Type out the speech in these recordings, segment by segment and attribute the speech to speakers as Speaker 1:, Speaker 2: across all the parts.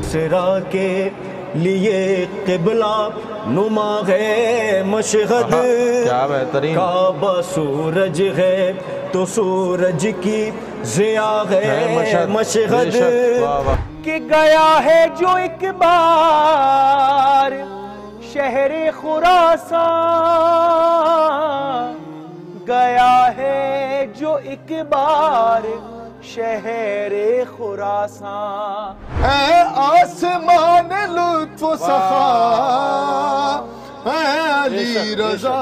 Speaker 1: सिरा के लिए क़िबला नुमा है मशहद,
Speaker 2: क्या बेहतरीन।
Speaker 1: काबा सूरज है तो सूरज की ज़िया है मशहद।
Speaker 3: कि गया है जो एक बार शहरे खुरासान, गया है जो एक बार शहरे खुरासान।
Speaker 4: ऐ आसमान लुत्फ सखा, ऐ अली रज़ा,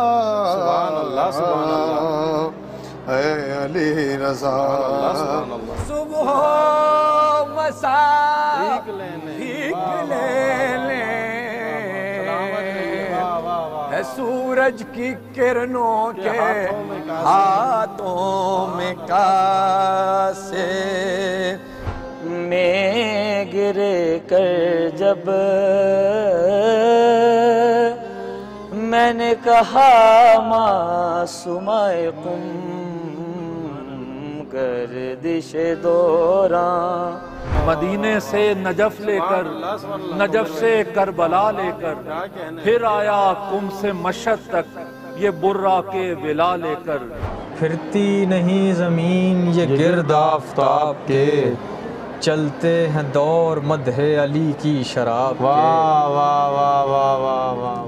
Speaker 2: सुभान अल्लाह, सुभान अल्लाह,
Speaker 4: ऐ अली रज़ा।
Speaker 3: सुबह मसा भीग लेने है सूरज की किरणों के हाथों में कासे में गिर कर जब मैंने कहा मासूमाए कुम गर्दिश दौरा।
Speaker 5: मदीने से नजफ लेकर, नजफ से करबला लेकर, फिर आया कुम से मशहद तक ये बुर्रा के विला लेकर।
Speaker 6: फिरती नहीं ज़मीन ये गिर्द आफ़ताब के, चलते हैं दौर मदहे अली की शराब।
Speaker 2: वाह वाह वाह वाह वाह वाह।